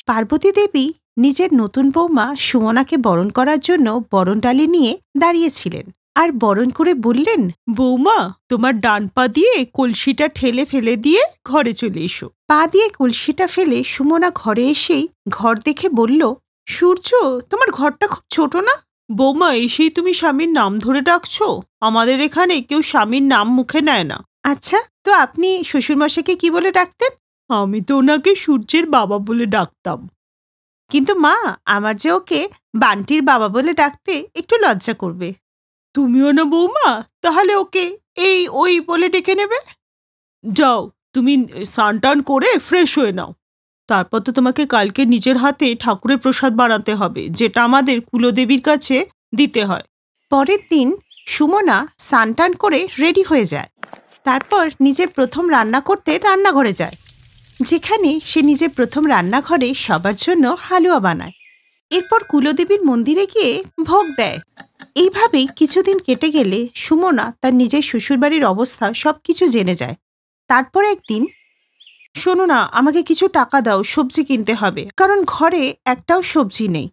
পার্বতী দেবী নিজের নতুন বৌমা সুমনাকে বরণ করার জন্য বরণডালি নিয়ে দাঁড়িয়েছিলেন আর বরণ করে বললেন, বৌমা, তোমার ডান পা দিয়ে কলসিটা ঠেলে ফেলে দিয়ে ঘরে চলে এসো। পা দিয়ে কলসিটা ফেলে সুমনা ঘরে এসেই ঘর দেখে বলল, সূর্য, তোমার ঘরটা খুব ছোট না? বৌমা, এসেই তুমি স্বামীর নাম ধরে ডাকছো? আমাদের এখানে কেউ স্বামীর নাম মুখে নেয় না। আচ্ছা, তো আপনি শ্বশুরমশাইকে কি বলে ডাকতেন? আমি তো ওনাকে সূর্যের বাবা বলে ডাকতাম। কিন্তু মা, আমার যে ওকে বান্টির বাবা বলে ডাকতে একটু লজ্জা করবে। তুমিও না বৌমা, তাহলে ওকে এই ওই বলে ডেকে নেবে। যাও, তুমি স্নান টান করে ফ্রেশ হয়ে নাও। তারপর তো তোমাকে কালকে নিজের হাতে ঠাকুরের প্রসাদ বানাতে হবে, যেটা আমাদের কুলদেবীর কাছে দিতে হয়। পরের দিন সুমনা স্নান টান করে রেডি হয়ে যায়। তারপর নিজের প্রথম রান্না করতে রান্নাঘরে যায়, যেখানে সে নিজের প্রথম রান্নাঘরে সবার জন্য হালুয়া বানায়। এরপর কুলদেবীর মন্দিরে গিয়ে ভোগ দেয়। এইভাবেই কিছুদিন কেটে গেলে সুমনা তার নিজের শ্বশুরবাড়ির অবস্থা সবকিছু জেনে যায়। তারপর একদিন, শোনো না, আমাকে কিছু টাকা দাও, সবজি কিনতে হবে, কারণ ঘরে একটাও সবজি নেই।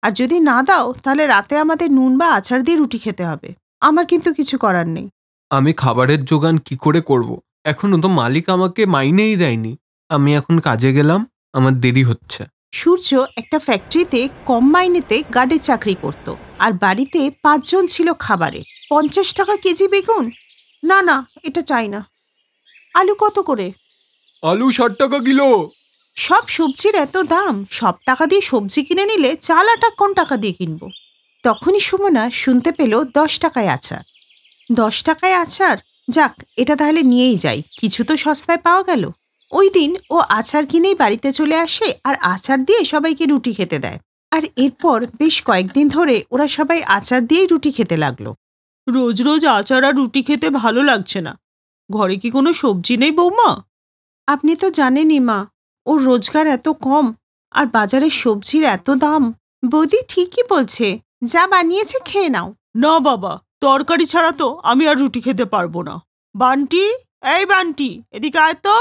আর যদি না দাও তাহলে রাতে আমাদের নুন বা আচার দিয়ে রুটি খেতে হবে। আমার কিন্তু কিছু করার নেই। আমি খাবারের জোগান কি করে করব? এখনো তো মালিক আমাকে মাইনেই দেয়নি। আমি এখন কাজে গেলাম, আমার দেরি হচ্ছে। সূর্য একটা ফ্যাক্টরিতে কম মাইনেতে গার্ডের চাকরি করত, আর বাড়িতে 5 জন ছিল খাবারে। 50 টাকা কেজি বেগুন? না না, এটা চাই না। আলু কত করে? আলু 60 টাকা কিলো। সব সবজির এত দাম, সব টাকা দিয়ে সবজি কিনে নিলে চাল আটা কোন টাকা দিয়ে কিনবো? তখনই সুমনা শুনতে পেল 10 টাকায় আচার। 10 টাকায় আচার? যাক, এটা তাহলে নিয়েই যাই, কিছু তো সস্তায় পাওয়া গেল। ওই দিন ও আচার কিনেই বাড়িতে চলে আসে আর আচার দিয়ে সবাইকে রুটি খেতে দেয়। আর এরপর বেশ কয়েকদিন ধরে ওরা সবাই আচার দিয়েই রুটি খেতে লাগলো। রোজ রোজ আচার আর রুটি খেতে ভালো লাগছে না। ঘরে কি কোনো সবজি নেই বৌমা? আপনি তো জানেনই মা, ওর রোজগার এত কম আর বাজারে সবজির এত দাম। বৌদি ঠিকই বলছে, যা বানিয়েছে খেয়ে নাও। না বাবা, তরকারি ছাড়া তো আমি আর রুটি খেতে পারবো না। বান্টি, এই বান্টি, এদিকে আয় তো।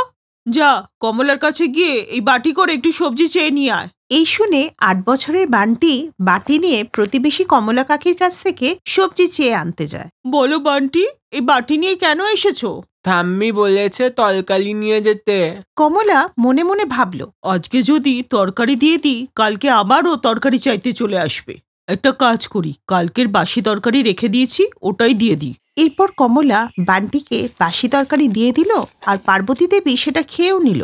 যা, কমলার কাছে গিয়ে এই বাটি করে একটু সবজি চেয়ে নিয়ে আয়। এই শুনে 8 বছরের বান্টি বাটি নিয়ে প্রতিবেশী কমলা কাকির কাছ থেকে সবজি চেয়ে আনতে যায়। বলো বান্টি, এই বাটি নিয়ে কেন এসেছো? ঠাম্মি বলেছে তরকারি নিয়ে যেতে। কমলা মনে মনে ভাবল, আজকে যদি তরকারি দিয়ে দিই, কালকে আবারও তরকারি চাইতে চলে আসবে। একটা কাজ করি, কালকের বাসি তরকারি রেখে দিয়েছি, ওটাই দিয়ে দিই। এরপর কমলা বান্টিকে বাসি তরকারি দিয়ে দিল আর পার্বতী দেবী সেটা খেয়েও নিল।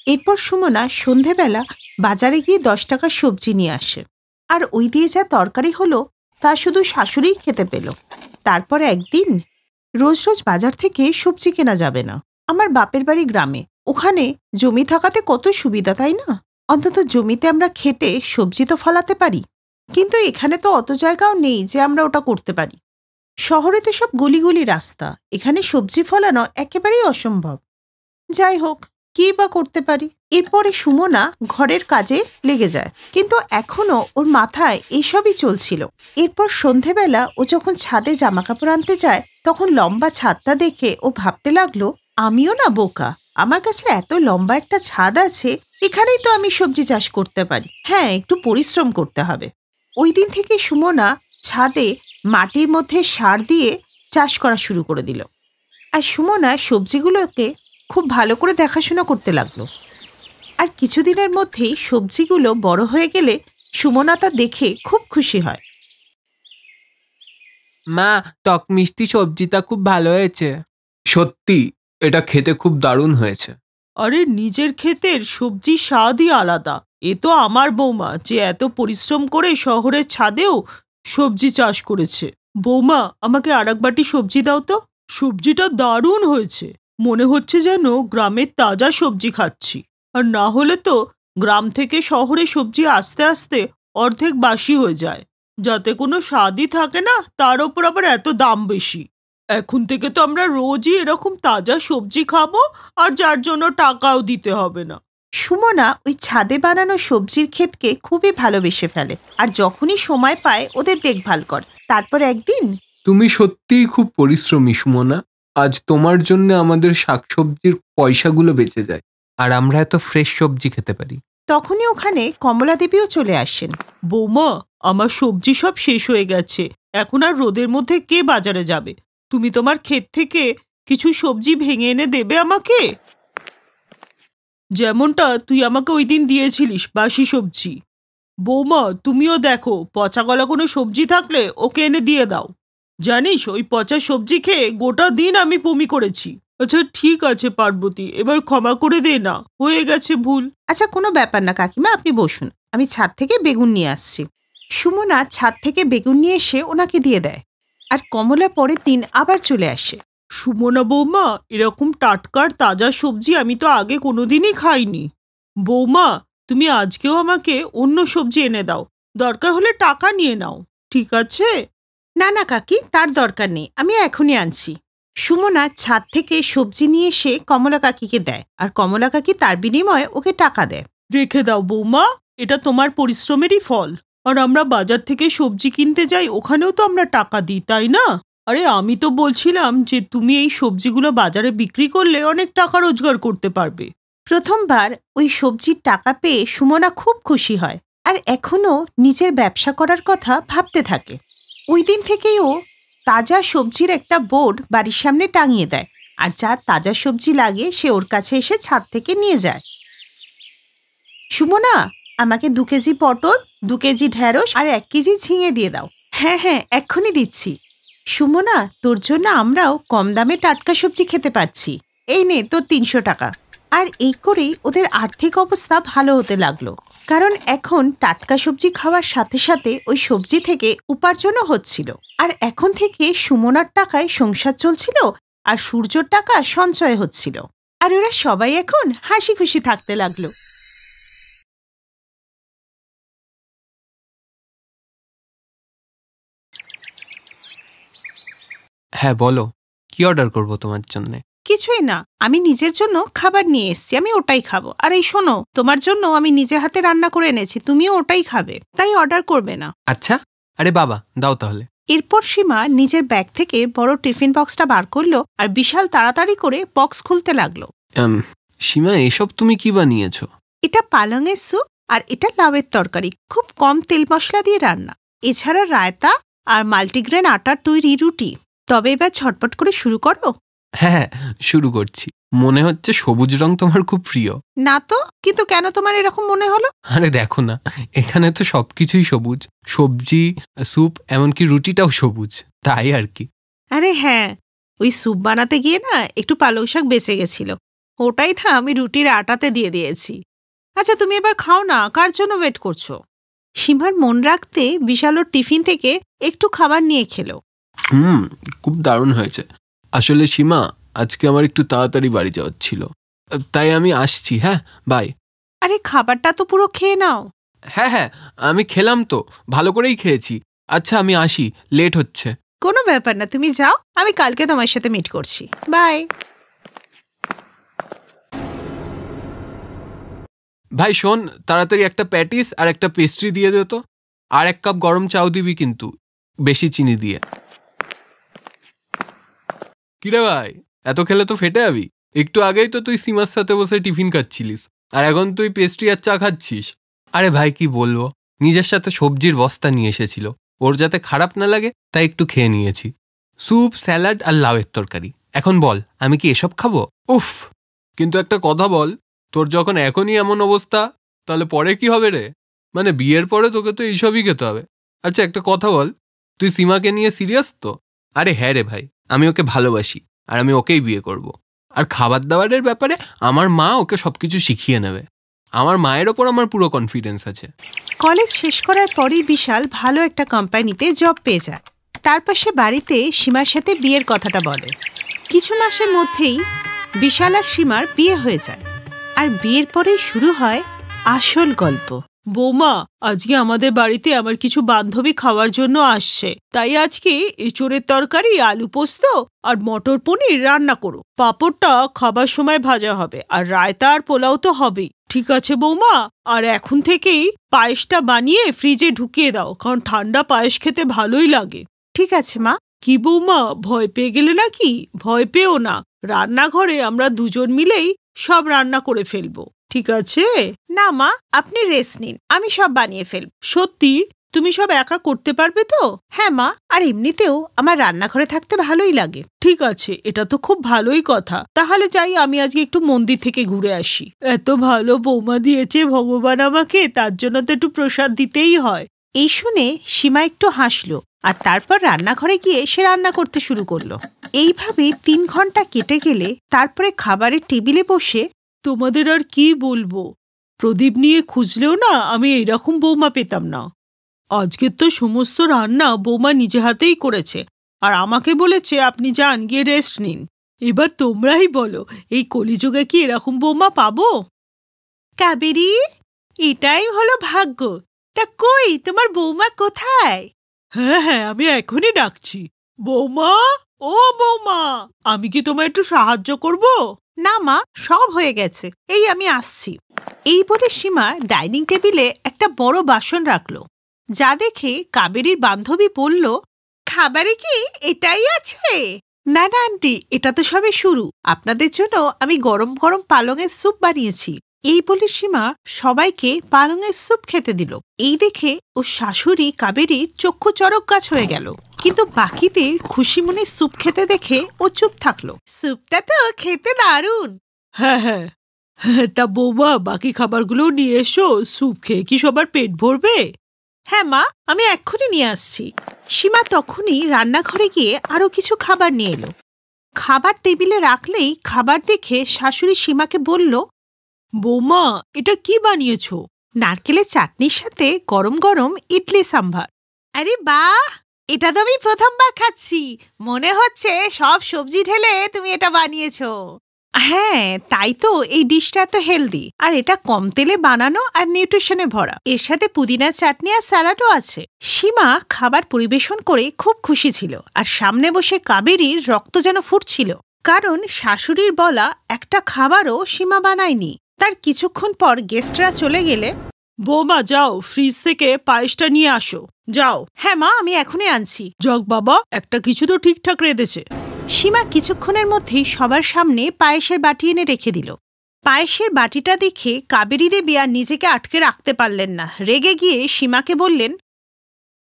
এরপর সুমনা সন্ধেবেলা বাজারে গিয়ে 10 টাকার সবজি নিয়ে আসে, আর ওই দিয়ে যা তরকারি হলো তা শুধু শাশুড়িই খেতে পেল। তারপর একদিন, রোজ রোজ বাজার থেকে সবজি কেনা যাবে না। আমার বাপের বাড়ি গ্রামে, ওখানে জমি থাকাতে কত সুবিধা, তাই না? অন্তত জমিতে আমরা খেটে সবজি তো ফলাতে পারি, কিন্তু এখানে তো অত জায়গাও নেই যে আমরা ওটা করতে পারি। শহরে তো সব গলিগুলি রাস্তা, এখানে সবজি ফলানো একেবারেই অসম্ভব। যাই হোক, কি বা করতে পারি। এরপরে সুমনা ঘরের কাজে লেগে যায়, কিন্তু এখনো ওর মাথায় এসবই চলছিল। এরপর সন্ধেবেলা ও যখন ছাদে জামাকাপড় আনতে যায়, তখন লম্বা ছাদটা দেখে ও ভাবতে লাগলো, আমিও না বোকা, আমার কাছে এত লম্বা একটা ছাদ আছে, এখানেই তো আমি সবজি চাষ করতে পারি। হ্যাঁ, একটু পরিশ্রম করতে হবে। ওই দিন থেকে সুমনা ছাদে মাটির মধ্যে সার দিয়ে চাষ করা শুরু করে দিল, আর সুমনা সবজিগুলোকে খুব ভালো করে দেখাশোনা করতে লাগলো। আর কিছুদিনের মধ্যেই সবজিগুলো বড় হয়ে গেলে সুমনা তা দেখে খুব খুশি হয়। মা, টক মিষ্টি সবজিটা খুব ভালো হয়েছে। সত্যি, এটা খেতে খুব দারুণ হয়েছে। আরে, নিজের ক্ষেতের সবজির স্বাদই আলাদা। এ তো আমার বৌমা, যে এত পরিশ্রম করে শহরের ছাদেও সবজি চাষ করেছে। বৌমা, আমাকে আরেক বাটি সবজি দাও তো। সবজিটা দারুণ হয়েছে, মনে হচ্ছে যেন গ্রামের তাজা সবজি খাচ্ছি। আর না হলে তো গ্রাম থেকে শহরে সবজি আস্তে আস্তে অর্ধেক বাসি হয়ে যায়, যাতে কোনো স্বাদই থাকে না, তার ওপর আবার এত দাম বেশি। এখন থেকে তো আমরা রোজই এরকম তাজা সবজি খাবো, আর যার জন্য টাকাও দিতে হবে না। সুমনা ওই ছাদে বানানো সবজির ক্ষেতকে খুবই ভালোবেসে ফেলে, আর যখনই সময় পায় ওদের দেখভাল করে। তারপর একদিন, তুমি সত্যিই খুব পরিশ্রমী সুমনা। আজ তোমার জন্য আমাদের শাকসবজির পয়সাগুলো বেঁচে যায়, আর আমরা এত ফ্রেশ সবজি খেতে পারি। তখনই ওখানে কমলা দেবীও চলে আসেন। বৌমা, আমার সবজি সব শেষ হয়ে গেছে, এখন আর রোদের মধ্যে কে বাজারে যাবে? তুমি তোমার ক্ষেত থেকে কিছু সবজি ভেঙে এনে দেবে আমাকে, যেমনটা তুই আমাকে ওই দিন দিয়েছিলিস, বাসি সবজি। বৌমা, তুমিও দেখো, পচা গলা কোনো সবজি থাকলে ওকে এনে দিয়ে দাও। জানিস, ওই পচা সবজি খেয়ে গোটা দিন আমি বমি করেছি। আচ্ছা ঠিক আছে পার্বতী, এবার ক্ষমা করে দে না, হয়ে গেছে ভুল। আচ্ছা, কোনো ব্যাপার না কাকিমা, আপনি বসুন, আমি ছাদ থেকে বেগুন নিয়ে আসছি। সুমনা ছাদ থেকে বেগুন নিয়ে এসে ওনাকে দিয়ে দেয়, আর কমলা পরের দিন আবার চলে আসে। সুমনা বৌমা, এরকম টাটকার তাজা সবজি আমি তো আগে কোনোদিনই খাইনি। বৌমা, তুমি আজকেও আমাকে অন্য সবজি এনে দাও, দরকার হলে টাকা নিয়ে নাও, ঠিক আছে? না না কাকি, তার দরকার নেই, আমি এখনই আনছি। সুমনা ছাদ থেকে সবজি নিয়ে এসে কমলা কাকিকে দেয়, আর কমলা কাকি তার বিনিময়ে ওকে টাকা দেয়। রেখে দাও বৌমা, এটা তোমার পরিশ্রমেরই ফল। আর আমরা বাজার থেকে সবজি কিনতে যাই, ওখানেও তো আমরা টাকা দিই, তাই না? আরে আমি তো বলছিলাম যে তুমি এই সবজিগুলো বাজারে বিক্রি করলে অনেক টাকা রোজগার করতে পারবে। প্রথমবার ওই সবজির টাকা পেয়ে সুমনা খুব খুশি হয়, আর এখনও নিজের ব্যবসা করার কথা ভাবতে থাকে। ওই দিন থেকেই ও তাজা সবজির একটা বোর্ড বাড়ির সামনে টাঙিয়ে দেয়, আর যার তাজা সবজি লাগে সে ওর কাছে এসে ছাদ থেকে নিয়ে যায়। সুমনা, আমাকে 2 কেজি পটল, 2 কেজি ঢেঁড়স আর 1 কেজি ঝিঙে দিয়ে দাও। হ্যাঁ হ্যাঁ, এক্ষুনি দিচ্ছি। সুমনা, তোর জন্য আমরাও কম দামে টাটকা সবজি খেতে পারছি। এই নে তোর 300 টাকা। আর এই করেই ওদের আর্থিক অবস্থা ভালো হতে লাগলো, কারণ এখন টাটকা সবজি খাওয়ার সাথে সাথে ওই সবজি থেকে উপার্জনও হচ্ছিল। আর এখন থেকে সুমনার টাকায় সংসার চলছিল, আর সূর্যর টাকা সঞ্চয় হচ্ছিল, আর ওরা সবাই এখন হাসি খুশি থাকতে লাগলো। হ্যাঁ বলো, কি অর্ডার করব তোমার জন্য? কিছুই না, আমি নিজের জন্য খাবার নিয়ে এসেছি, আমি ওটাই খাবো। আর এই শোনো, তোমার জন্য আমি নিজে হাতে রান্না করে এনেছি, তুমিও ওটাই খাবে, তাই অর্ডার করবে না। আচ্ছা, আরে বাবা দাও তাহলে। এরপর সীমা নিজের ব্যাগ থেকে বড় টিফিন বক্সটা বার করলো, আর বিশাল তাড়াতাড়ি করে বক্স খুলতে লাগলো। সীমা, এসব তুমি কি বানিয়েছো? এটা পালংয়ের স্যুপ, আর এটা লাউয়ের তরকারি, খুব কম তেল মশলা দিয়ে রান্না। এছাড়া রায়তা আর মাল্টিগ্রেন আটার তৈরি রুটি। তবে এবার ঝটপট করে শুরু করো। হ্যাঁ, শুরু করছি। মনে হচ্ছে সবুজ রং তোমার খুব প্রিয়। না তো, কিন্তু কেন তোমার এরকম মনে হলো? আরে দেখো না, এখানে তো সবকিছুই সবুজ, সবজি, স্যুপ, এমনকি রুটিটাও সবুজ, তাই আর কি। আরে হ্যাঁ, ওই স্যুপ বানাতে গিয়ে না একটু পালং শাক বেঁচে গেছিল, ওটাই না আমি রুটির আটাতে দিয়ে দিয়েছি। আচ্ছা তুমি এবার খাও না, কার জন্য ওয়েট করছো? সীমার মন রাখতে বিশাল ওর টিফিন থেকে একটু খাবার নিয়ে খেলো। খুব দারুণ হয়েছে। আসলে সীমা, আজকে আমার একটু তাড়াতাড়ি বাড়ি যাওয়ার ছিল, তাই আমি আসছি। হ্যাঁ, বাই। আরে খাবারটা তো পুরো খেয়ে নাও। হ্যাঁ হ্যাঁ, আমি খেলাম তো, ভালো করেই খেয়েছি। আচ্ছা আমি আসি, লেট হচ্ছে। কোনো ব্যাপার না, তুমি যাও, আমি কালকে তোমার সাথে মিট করছি। বাই। ভাই শোন, তাড়াতাড়ি একটা প্যাটিস আর একটা পেস্ট্রি দিয়ে দে তো, আর 1 কাপ গরম চাও দিবি, কিন্তু বেশি চিনি দিয়ে। কিরে ভাই, এত খেলে তো ফেটে যাবি। একটু আগেই তো তুই সীমার সাথে বসে টিফিন খাচ্ছিলিস, আর এখন তুই পেস্ট্রি আর চা খাচ্ছিস। আরে ভাই কি বলবো, নিজের সাথে সবজির বস্তা নিয়ে এসেছিল, ওর যাতে খারাপ না লাগে তাই একটু খেয়ে নিয়েছি। স্যুপ, স্যালাড আর লাউয়ের তরকারি। এখন বল, আমি কি এসব খাবো? উফ। কিন্তু একটা কথা বল, তোর যখন এখনই এমন অবস্থা, তাহলে পরে কি হবে রে? মানে বিয়ের পরে তোকে তো এইসবই খেতে হবে। আচ্ছা একটা কথা বল, তুই সীমাকে নিয়ে সিরিয়াস তো? আরে হ্যাঁ রে ভাই, আমি ওকে ভালোবাসি, আর আমি ওকেই বিয়ে করব। আর খাবার দাবারের ব্যাপারে আমার মা ওকে সবকিছু শিখিয়ে নেবে। আমার মায়ের ওপর আমার পুরো কনফিডেন্স আছে। কলেজ শেষ করার পরেই বিশাল ভালো একটা কোম্পানিতে জব পেয়ে যায়। তারপর সে বাড়িতে সীমার সাথে বিয়ের কথাটা বলে। কিছু মাসের মধ্যেই বিশাল আর সীমার বিয়ে হয়ে যায়, আর বিয়ের পরেই শুরু হয় আসল গল্প। বৌমা, আজকে আমাদের বাড়িতে আমার কিছু বান্ধবী খাওয়ার জন্য আসছে, তাই আজকে এঁচোড়ের তরকারি, আলু পোস্ত আর মটর পনির রান্না করো। পাঁপড়টা খাবার সময় ভাজা হবে, আর রায়তা আর পোলাও তো হবেই। ঠিক আছে বৌমা, আর এখন থেকেই পায়েসটা বানিয়ে ফ্রিজে ঢুকিয়ে দাও, কারণ ঠান্ডা পায়েস খেতে ভালোই লাগে। ঠিক আছে মা। কি বৌমা, ভয় পেয়ে গেলে নাকি? ভয় পেও না, রান্নাঘরে আমরা দুজন মিলেই সব রান্না করে ফেলবো। ঠিক আছে? না মা, আপনি রেস্ট নিন, আমি সব বানিয়ে ফেলব। সত্যি তুমি সব একা করতে পারবে তো? হ্যাঁ মা, আর এমনিতেও আমার রান্নাঘরে থাকতে ভালোই লাগে। ঠিক আছে, এটা তো খুব ভালোই কথা। তাহলে যাই, আমি আজকে একটু মন্দির থেকে ঘুরে আসি। এত ভালো বৌমা দিয়েছে ভগবান আমাকে, তার জন্য তো একটু প্রসাদ দিতেই হয়। এই শুনে সীমা একটু হাসলো আর তারপর রান্নাঘরে গিয়ে সে রান্না করতে শুরু করলো। এইভাবে 3 ঘন্টা কেটে গেলে তারপরে খাবারের টেবিলে বসে তোমাদের আর কি বলবো, প্রদীপ নিয়ে খুঁজলেও না আমি এইরকম বৌমা পেতাম না। আজকের তো সমস্ত রান্না বৌমা নিজে হাতেই করেছে, আর আমাকে বলেছে আপনি যান গিয়ে রেস্ট নিন। এবার তোমরাই বলো, এই কলিযুগে কি এরকম বৌমা পাবো? কাবেরী, এটাই হলো ভাগ্য। তা কই তোমার বৌমা কোথায়? হ্যাঁ হ্যাঁ, আমি এখনই ডাকছি। বৌমা, ও বৌমা, আমি কি তোমায় একটু সাহায্য করব? না মা, সব হয়ে গেছে, এই আমি আসছি। এই বলে সীমা ডাইনিং টেবিলে একটা বড় বাসন রাখলো, যা দেখে কাবেরীর বান্ধবী বলল, খাবারে কি এটাই আছে? না না আন্টি, এটা তো সবে শুরু। আপনাদের জন্য আমি গরম গরম পালংয়ের স্যুপ বানিয়েছি। এই বলে সীমা সবাইকে পালংয়ের স্যুপ খেতে দিল। এই দেখে ও শাশুড়ি কাবেরীর চক্ষু চড়ক গাছ হয়ে গেল, কিন্তু বাকিদের খুশি মনে স্যুপ খেতে দেখে ও চুপ থাকলো। স্যুপটা তো খেতে দারুণ। হ্যাঁ হ্যাঁ, তা বৌমা বাকি খাবারগুলো নিয়ে এসো, স্যুপ খেয়ে কি সবার পেট ভরবে? হ্যাঁ মা, আমি এক্ষুনি নিয়ে আসছি। সীমা তখনই রান্নাঘরে গিয়ে আরো কিছু খাবার নিয়ে এলো। খাবার টেবিলে রাখলেই খাবার দেখে শাশুড়ি সীমাকে বলল, বৌমা, এটা কি বানিয়েছো? নারকেলের চাটনির সাথে গরম গরম ইডলি সাম্ভার। আরে বাহ, এটা তো আমি প্রথমবার খাচ্ছি। মনে হচ্ছে সব সবজি ঢেলে তুমি এটা বানিয়েছো। হ্যাঁ, তাই তো এই ডিশটা এত হেলদি, আর এটা কম তেলে বানানো আর নিউট্রিশনে ভরা। এর সাথে পুদিনার চাটনি আর স্যালাডও আছে। সীমা খাবার পরিবেশন করে খুব খুশি ছিল, আর সামনে বসে কাবেরীর রক্ত যেন ফুটছিল, কারণ শাশুড়ির বলা একটা খাবারও সীমা বানায়নি। তার কিছুক্ষণ পর গেস্টরা চলে গেলে, বৌমা যাও, ফ্রিজ থেকে পায়েসটা নিয়ে আসো, যাও। হ্যাঁ মা, আমি এখনই আনছি। যাক বাবা, একটা কিছু তো ঠিকঠাক রেঁধেছে। সীমা কিছুক্ষণের মধ্যেই সবার সামনে পায়েসের বাটি এনে রেখে দিল। পায়েসের বাটিটা দেখে কাবেরী দেবী আর নিজেকে আটকে রাখতে পারলেন না। রেগে গিয়ে সীমাকে বললেন,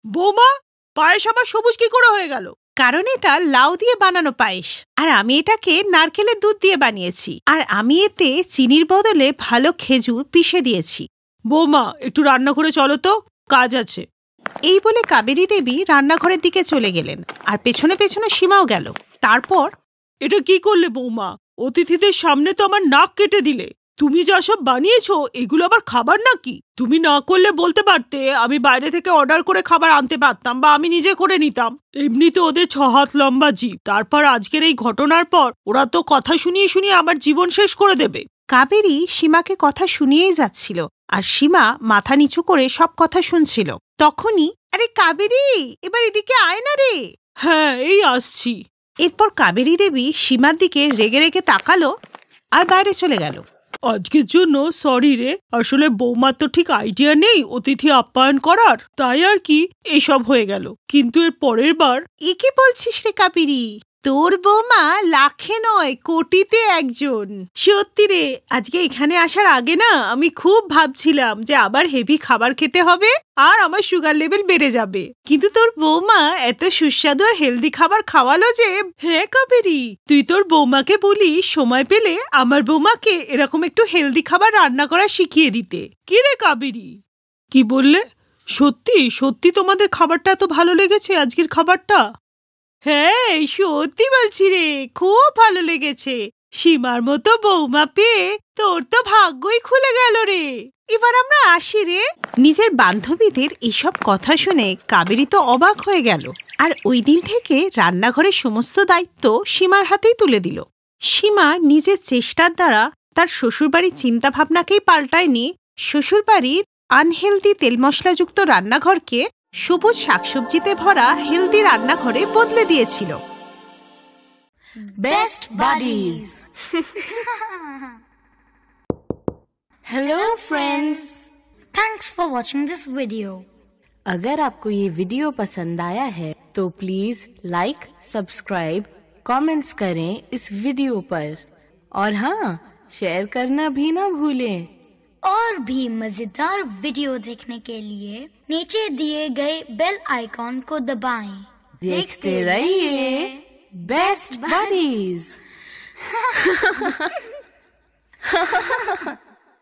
বৌমা, পায়েস আবার সবুজ কি করে হয়ে গেল? কারণ এটা লাউ দিয়ে বানানো পায়েস, আর আমি এটাকে নারকেলের দুধ দিয়ে বানিয়েছি, আর আমি এতে চিনির বদলে ভালো খেজুর পিষে দিয়েছি। বৌমা, একটু রান্না করে চলো তো, কাজ আছে। এই বলে কাবেরী দেবী রান্নাঘরের দিকে চলে গেলেন, আর পেছনে পেছনে সীমাও গেল। তারপর, এটা কি করলে বৌমা? অতিথিদের সামনে তো আমার নাক কেটে দিলে। তুমি যা সব বানিয়েছো এগুলো আবার খাবার নাকি? তুমি না করলে বলতে পারতে, আমি বাইরে থেকে অর্ডার করে খাবার আনতে পারতাম, বা আমি নিজে করে নিতাম। এমনিতে ওদের 6 হাত লম্বা জিভ, তারপর আজকের এই ঘটনার পর ওরা তো কথা শুনিয়ে শুনিয়ে আমার জীবন শেষ করে দেবে। কাবেরী সীমাকে কথা শুনিয়েই যাচ্ছিল, আর সীমা মাথা নিচু করে সব কথা শুনছিল। তখনই, আরে কাবেরী, এবার এদিকে আয় না রে। হ্যাঁ, এই আসছি। এরপর কাবেরী দেবী সীমার দিকে রেগে রেগে তাকালো আর বাইরে চলে গেল। আজকের জন্য সরি রে, আসলে বৌমার তো ঠিক আইডিয়া নেই অতিথি আপ্যায়ন করার, তাই আর কি এসব হয়ে গেল। কিন্তু এর পরের বার। এ কি বলছিস রে কাবেরী? তোর বৌমা লাখে নয় কোটিতে একজন। সত্যি রে, আজকে এখানে আসার আগে না আমি খুব ভাবছিলাম যে আবার হেভি খাবার খেতে হবে আর আমার সুগার লেভেল বেড়ে যাবে, কিন্তু তোর বৌমা এত সুস্বাদু আর হেলদি খাবার খাওয়ালো যে। হ্যাঁ কাবেরী, তুই তোর বৌমাকে বলিস সময় পেলে আমার বৌমাকে এরকম একটু হেলদি খাবার রান্না করা শিখিয়ে দিতে। কি রে কাবেরী, কি বললে? সত্যি সত্যি তোমাদের খাবারটা এত ভালো লেগেছে আজকের খাবারটা? হ্যাঁ সত্যি বলছি রে, খুব ভালো লেগেছে। সীমার মতো বৌমা পেয়ে তোর তো ভাগ্যই খুলে গেল রে। এবার আমরা আসি রে। নিজের বান্ধবীদের এসব কথা শুনে কাবেরী তো অবাক হয়ে গেল, আর ওই দিন থেকে রান্নাঘরের সমস্ত দায়িত্ব সীমার হাতেই তুলে দিল। সীমা নিজের চেষ্টার দ্বারা তার শ্বশুরবাড়ির চিন্তাভাবনাকেই পাল্টায়নি, শ্বশুরবাড়ির আনহেলদি তেল মশলাযুক্ত রান্নাঘরকে সবুজ শাকসবজিতে ভরা হেলদি রান্নাঘরে বদলে দিয়েছিল। Best Buddies. Hello friends. Thanks for watching this video. अगर आपको ये वीडियो पसंद आया है तो प्लीज लाइक, सब्सक्राइब, कमेंट्स करें इस वीडियो पर, और हाँ, शेयर करना भी ना भूलें। और भी मजेदार वीडियो देखने के लिए नीचे दिए गए बेल आइकॉन को दबाएं। देखते रहिए बेस्ट बडीज।